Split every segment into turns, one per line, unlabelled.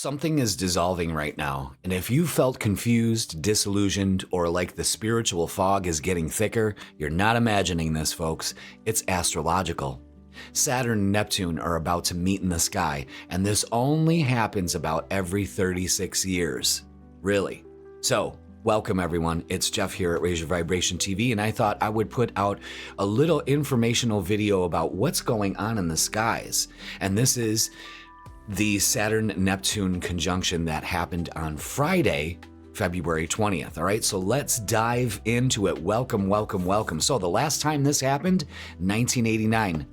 Something is dissolving right now, and if you felt confused, disillusioned, or like the spiritual fog is getting thicker, you're not imagining this, folks. It's astrological. Saturn and Neptune are about to meet in the sky, and this only happens about every 36 years. Really. So, welcome everyone. It's Jeff here at Raise Your Vibration TV, and I thought I would put out a little informational video about what's going on in the skies. And this is the Saturn-Neptune conjunction that happened on Friday, February 20th. All right, so let's dive into it. Welcome, welcome, welcome. So the last time this happened, 1989.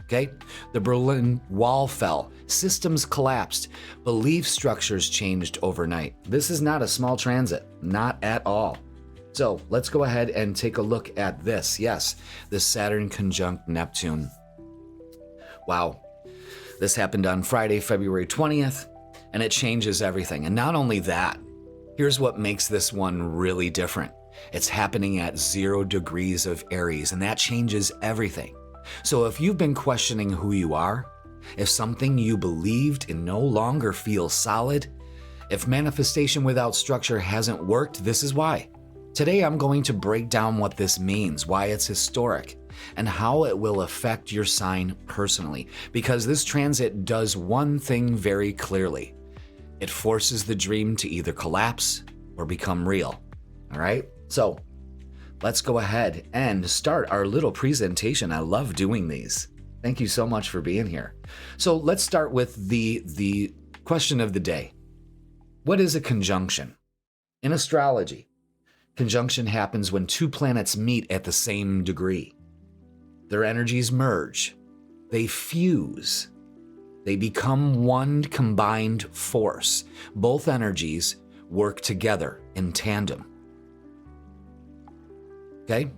Okay, the Berlin Wall fell, systems collapsed, belief structures changed overnight. This is not a small transit, not at all. So let's go ahead and take a look at this. Yes, the Saturn Conjunct Neptune. Wow. This happened on Friday, February 20th, and it changes everything. And not only that, here's what makes this one really different. It's happening at 0 degrees of Aries, and that changes everything. So if you've been questioning who you are, if something you believed in no longer feels solid, if manifestation without structure hasn't worked, this is why. Today I'm going to break down what this means, why it's historic, and how it will affect your sign personally. Because this transit does one thing very clearly. It forces the dream to either collapse or become real. All right? So let's go ahead and start our little presentation. I love doing these. Thank you so much for being here. So let's start with the question of the day. What is a conjunction? In astrology, conjunction happens when two planets meet at the same degree. Their energies merge, they fuse, they become one combined force. Both energies work together in tandem. Okay?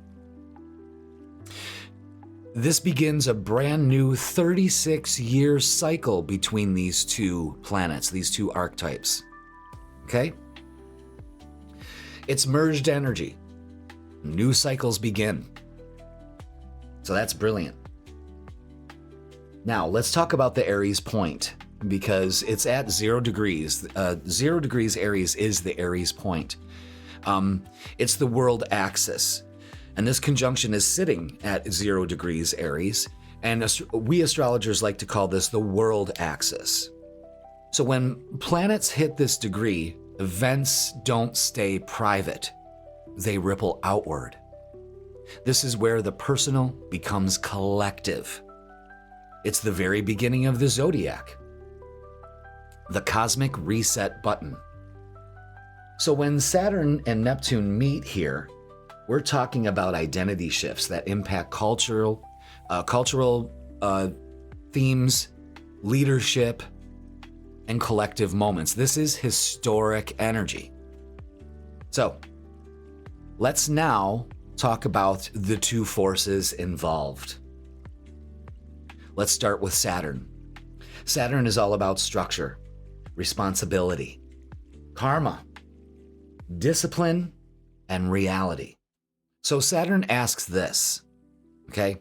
This begins a brand new 36-year cycle between these two planets, these two archetypes. Okay? It's merged energy. New cycles begin. So that's brilliant. Now, let's talk about the Aries point, because it's at 0 degrees. 0 degrees Aries is the Aries point. It's the world axis. And this conjunction is sitting at 0 degrees Aries. And we astrologers like to call this the world axis. So when planets hit this degree, events don't stay private. They ripple outward. This is where the personal becomes collective. It's the very beginning of the Zodiac, the cosmic reset button. So when Saturn and Neptune meet here, we're talking about identity shifts that impact cultural themes, leadership, and collective moments. This is historic energy. So let's now talk about the two forces involved. Let's start with Saturn. Saturn is all about structure, responsibility, karma, discipline, and reality. So Saturn asks this, okay?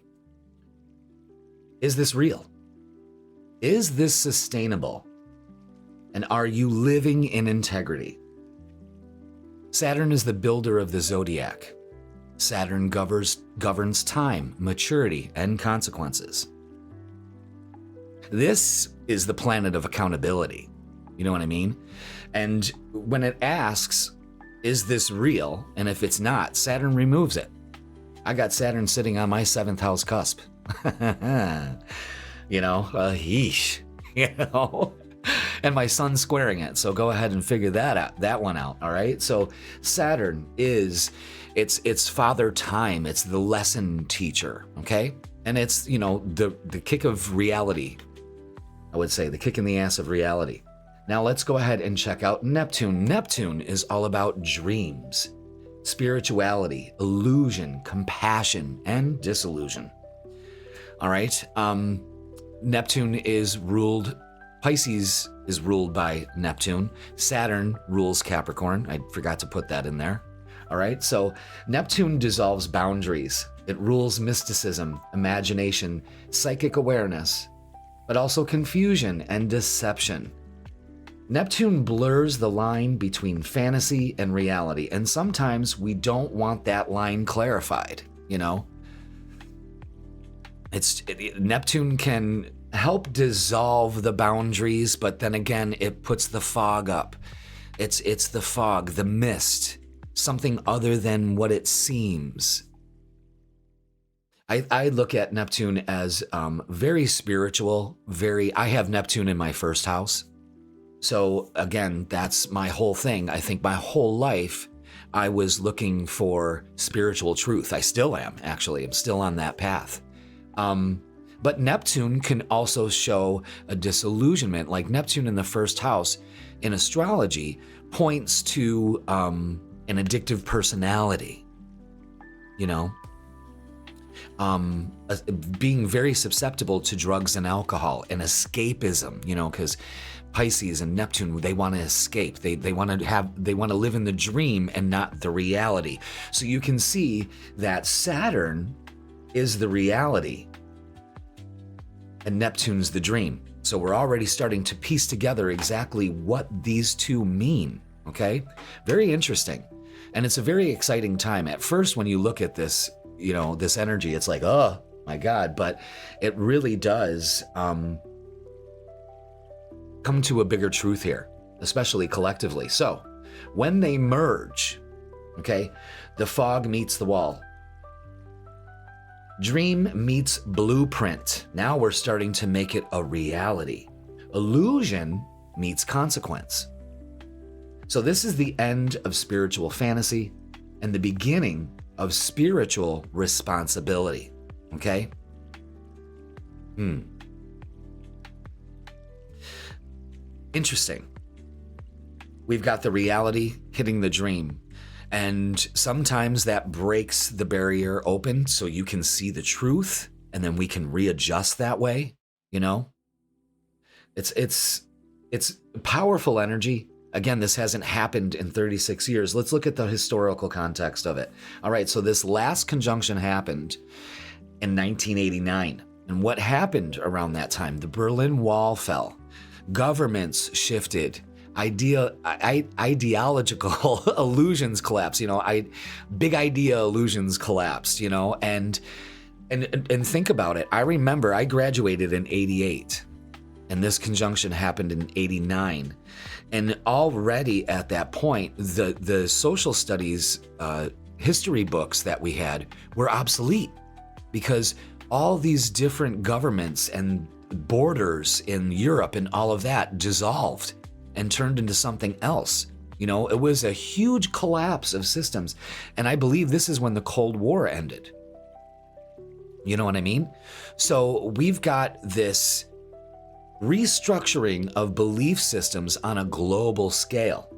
Is this real? Is this sustainable? And are you living in integrity? Saturn is the builder of the Zodiac. Saturn governs time, maturity, and consequences. This is the planet of accountability. You know what I mean? And when it asks, is this real? And if it's not, Saturn removes it. I got Saturn sitting on my 7th house cusp. Yeesh. And my sun's squaring it. So go ahead and figure that one out. All right. So Saturn is, it's father time. It's the lesson teacher. Okay. And it's, the kick of reality. I would say the kick in the ass of reality. Now let's go ahead and check out Neptune. Neptune is all about dreams, spirituality, illusion, compassion, and disillusion. All right. Neptune is ruled, Pisces is ruled by Neptune. Saturn rules Capricorn. I forgot to put that in there. All right. So Neptune dissolves boundaries. It rules mysticism, imagination, psychic awareness, but also confusion and deception. Neptune blurs the line between fantasy and reality, and sometimes we don't want that line clarified, you know? Neptune can help dissolve the boundaries, but then again, it puts the fog up. It's the fog, the mist, something other than what it seems. I look at Neptune as very spiritual, I have Neptune in my first house. So again, that's my whole thing. I think my whole life, I was looking for spiritual truth. I still am, actually. I'm still on that path. But Neptune can also show a disillusionment. Like Neptune in the first house in astrology points to an addictive personality, you know? Being very susceptible to drugs and alcohol and escapism, you know, because Pisces and Neptune, they want to escape. They want to live in the dream and not the reality. So you can see that Saturn is the reality and Neptune's the dream. So we're already starting to piece together exactly what these two mean, okay? Very interesting. And it's a very exciting time. At first, when you look at this, you know, this energy, it's like, oh my God, but it really does come to a bigger truth here, especially collectively. So when they merge, okay, the fog meets the wall. Dream meets blueprint. Now we're starting to make it a reality. Illusion meets consequence. So this is the end of spiritual fantasy and the beginning of spiritual responsibility. Okay? Interesting. We've got the reality hitting the dream. And sometimes that breaks the barrier open so you can see the truth and then we can readjust that way, you know? It's powerful energy. Again, this hasn't happened in 36 years. Let's look at the historical context of it. All right, so this last conjunction happened in 1989. And what happened around that time? The Berlin Wall fell. Governments shifted. Ideological illusions collapsed, you know, big idea illusions collapsed, you know, and think about it. I remember I graduated in 88 and this conjunction happened in 89. And already at that point, the social studies history books that we had were obsolete because all these different governments and borders in Europe and all of that dissolved and turned into something else. You know, it was a huge collapse of systems. And I believe this is when the Cold War ended. You know what I mean? So we've got this restructuring of belief systems on a global scale.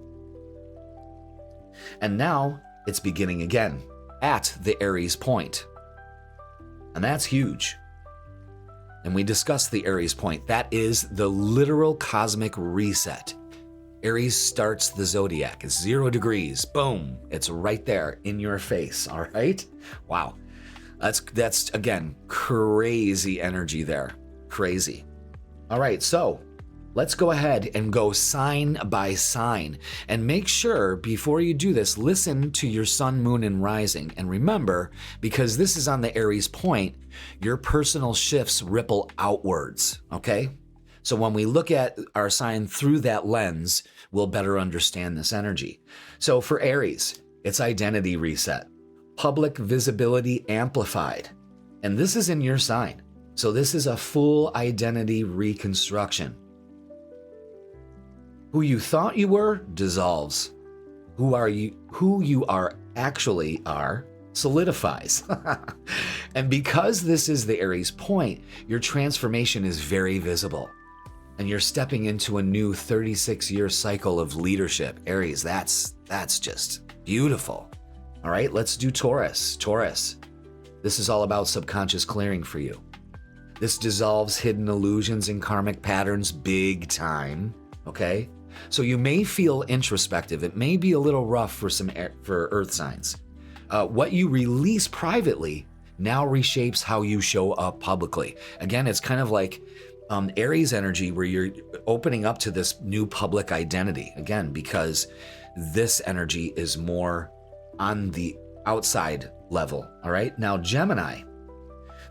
And now it's beginning again at the Aries point. And that's huge. And we discussed the Aries point. That is the literal cosmic reset. Aries starts the zodiac. It's 0 degrees. Boom. It's right there in your face. All right? Wow. That's again, crazy energy there. Crazy. All right, so let's go ahead and go sign by sign. And make sure before you do this, listen to your sun, moon, and rising. And remember, because this is on the Aries point, your personal shifts ripple outwards, okay? So when we look at our sign through that lens, we'll better understand this energy. So for Aries, it's identity reset, public visibility amplified. And this is in your sign. So this is a full identity reconstruction. Who you thought you were dissolves. Who you are actually are solidifies. And because this is the Aries point, your transformation is very visible. And you're stepping into a new 36-year cycle of leadership. Aries, that's just beautiful. All right, let's do Taurus. Taurus, this is all about subconscious clearing for you. This dissolves hidden illusions and karmic patterns big time, okay? So you may feel introspective. It may be a little rough for earth signs. What you release privately now reshapes how you show up publicly. Again, it's kind of like Aries energy, where you're opening up to this new public identity, again, because this energy is more on the outside level, all right? Now, Gemini,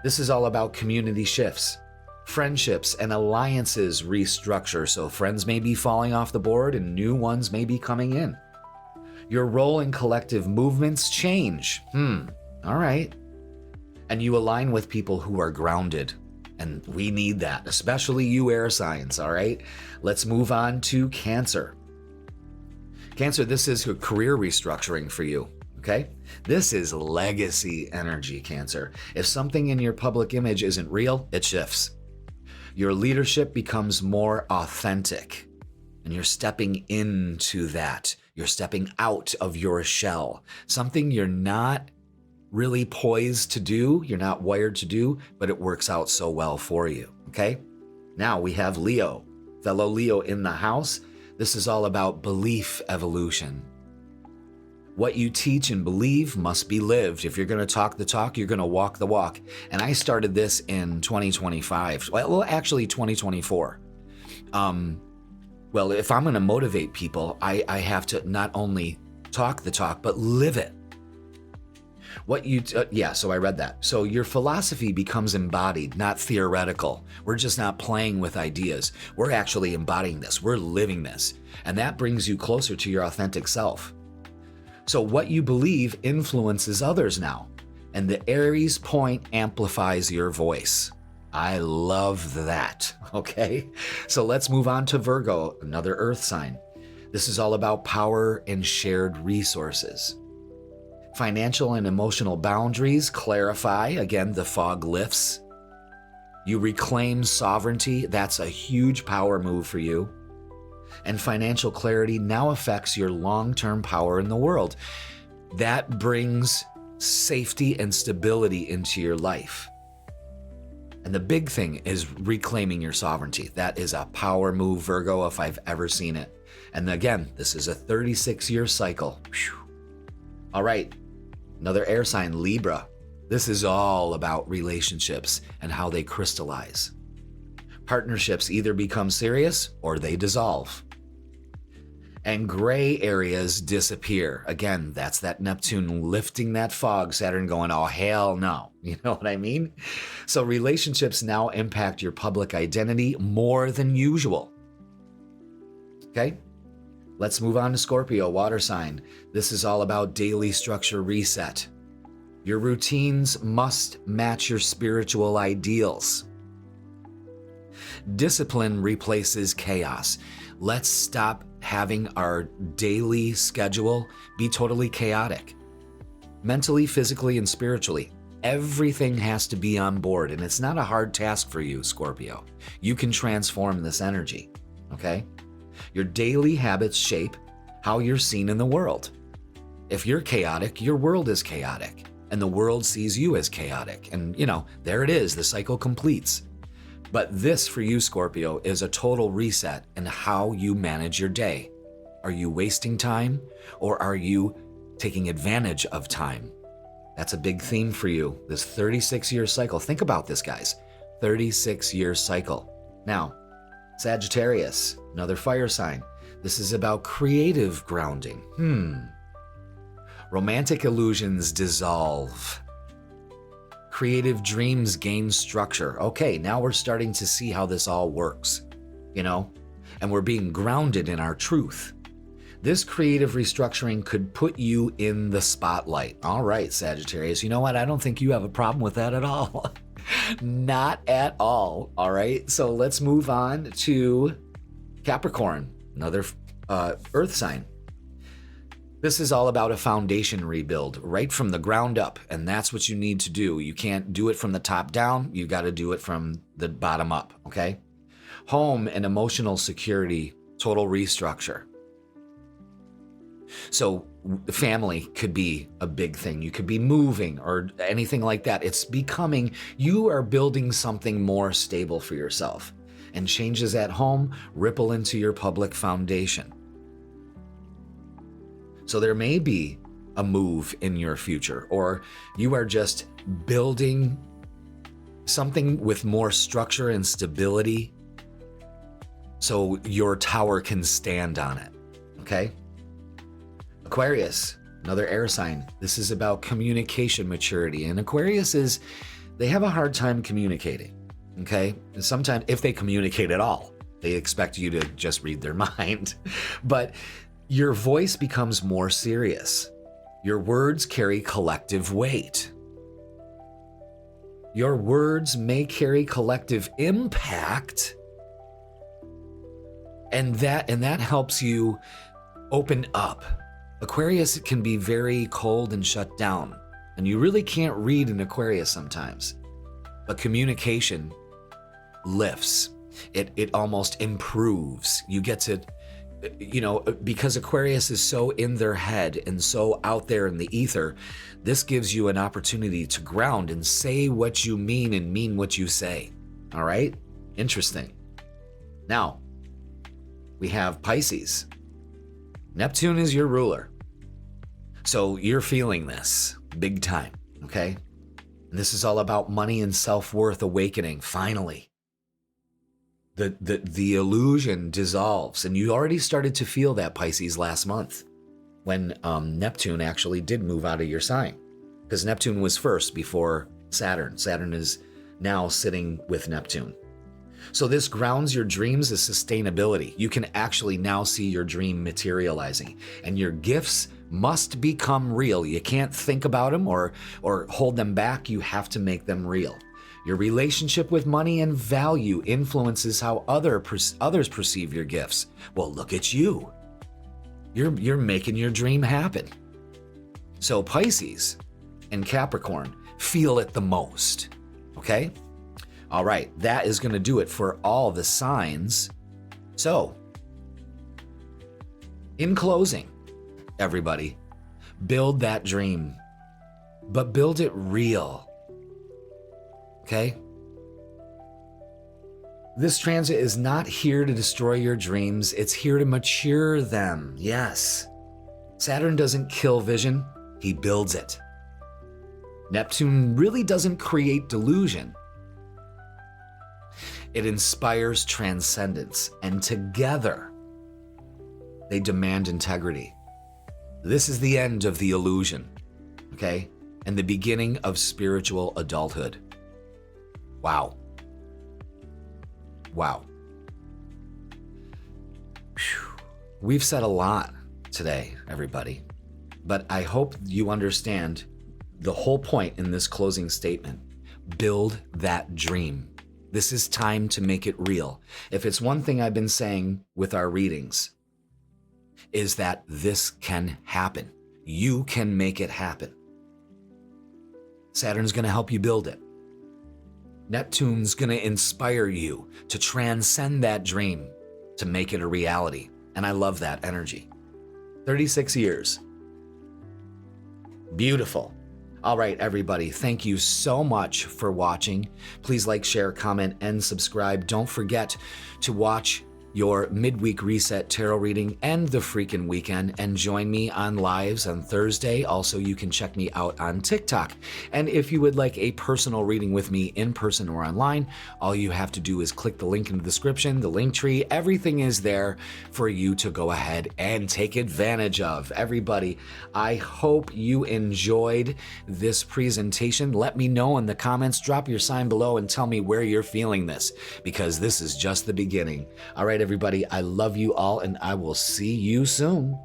this is all about community shifts, friendships and alliances restructure. So friends may be falling off the board and new ones may be coming in. Your role in collective movements change. All right. And you align with people who are grounded. And we need that, especially you air signs, all right? Let's move on to Cancer. Cancer, this is a career restructuring for you, okay? This is legacy energy, Cancer. If something in your public image isn't real, it shifts. Your leadership becomes more authentic, and you're stepping into that. You're stepping out of your shell, something you're not really poised to do, you're not wired to do, but it works out so well for you, okay? Now we have Leo, fellow Leo in the house. This is all about belief evolution. What you teach and believe must be lived. If you're going to talk the talk, you're going to walk the walk. And I started this in 2025. Well, actually 2024. Well, if I'm going to motivate people, I have to not only talk the talk, but live it. So I read that. So your philosophy becomes embodied, not theoretical. We're just not playing with ideas. We're actually embodying this. We're living this. And that brings you closer to your authentic self. So what you believe influences others now. And the Aries point amplifies your voice. I love that, okay? So let's move on to Virgo, another earth sign. This is all about power and shared resources. Financial and emotional boundaries clarify. Again, the fog lifts. You reclaim sovereignty. That's a huge power move for you. And financial clarity now affects your long-term power in the world. That brings safety and stability into your life. And the big thing is reclaiming your sovereignty. That is a power move, Virgo, if I've ever seen it. And again, this is a 36-year cycle. Whew. All right. Another air sign, Libra. This is all about relationships and how they crystallize. Partnerships either become serious or they dissolve. And gray areas disappear. Again, that's that Neptune lifting that fog, Saturn going, oh, hell no. You know what I mean? So relationships now impact your public identity more than usual. Okay? Let's move on to Scorpio, water sign. This is all about daily structure reset. Your routines must match your spiritual ideals. Discipline replaces chaos. Let's stop having our daily schedule be totally chaotic. Mentally, physically, and spiritually, everything has to be on board, and it's not a hard task for you, Scorpio. You can transform this energy, okay? Your daily habits shape how you're seen in the world. If you're chaotic, your world is chaotic, and the world sees you as chaotic. And, there it is, the cycle completes. But this, for you, Scorpio, is a total reset in how you manage your day. Are you wasting time, or are you taking advantage of time? That's a big theme for you, this 36-year cycle. Think about this, guys. 36-year cycle. Now, Sagittarius, another fire sign. This is about creative grounding. Romantic illusions dissolve. Creative dreams gain structure. Okay, now we're starting to see how this all works, and we're being grounded in our truth. This creative restructuring could put you in the spotlight. All right, Sagittarius, you know what? I don't think you have a problem with that at all. Not at all. All right, so let's move on to Capricorn, another earth sign. This is all about a foundation rebuild right from the ground up, and that's what you need to do. You can't do it from the top down. You got to do it from the bottom up, okay? Home and emotional security, total restructure. So family could be a big thing. You could be moving or anything like that. You are building something more stable for yourself, and changes at home ripple into your public foundation. So there may be a move in your future, or you are just building something with more structure and stability so your tower can stand on it, okay? Aquarius, another air sign. This is about communication maturity. And Aquarius they have a hard time communicating, okay? And sometimes, if they communicate at all, they expect you to just read their mind. But your voice becomes more serious. Your words carry collective weight. Your words may carry collective impact, and that helps you open up. Aquarius can be very cold and shut down, and you really can't read an Aquarius sometimes. But communication lifts. It almost improves. You get to, because Aquarius is so in their head and so out there in the ether, this gives you an opportunity to ground and say what you mean and mean what you say. All right? Interesting. Now, we have Pisces. Neptune is your ruler. So you're feeling this big time, okay? And this is all about money and self-worth awakening, finally. The illusion dissolves, and you already started to feel that, Pisces, last month when Neptune actually did move out of your sign, because Neptune was first before Saturn. Saturn is now sitting with Neptune. So this grounds your dreams as sustainability. You can actually now see your dream materializing, and your gifts must become real. You can't think about them or hold them back. You have to make them real. Your relationship with money and value influences how others perceive your gifts. Well, look at you. You're making your dream happen. So Pisces and Capricorn feel it the most, okay? All right, that is going to do it for all the signs. So, in closing, everybody, build that dream, but build it real. Okay? This transit is not here to destroy your dreams. It's here to mature them. Yes. Saturn doesn't kill vision. He builds it. Neptune really doesn't create delusion. It inspires transcendence, and together they demand integrity. This is the end of the illusion, okay? And the beginning of spiritual adulthood. Wow. Wow. Whew. We've said a lot today, everybody, but I hope you understand the whole point in this closing statement. Build that dream. This is time to make it real. If it's one thing I've been saying with our readings, is that this can happen. You can make it happen. Saturn's going to help you build it. Neptune's going to inspire you to transcend that dream, to make it a reality. And I love that energy. 36 years. Beautiful. All right, everybody, thank you so much for watching. Please like, share, comment, and subscribe. Don't forget to watch your midweek reset tarot reading and the freaking weekend, and join me on lives on Thursday. Also, you can check me out on TikTok. And if you would like a personal reading with me in person or online, all you have to do is click the link in the description, the link tree. Everything is there for you to go ahead and take advantage of. Everybody, I hope you enjoyed this presentation. Let me know in the comments, drop your sign below and tell me where you're feeling this, because this is just the beginning. All right, everybody, I love you all, and I will see you soon.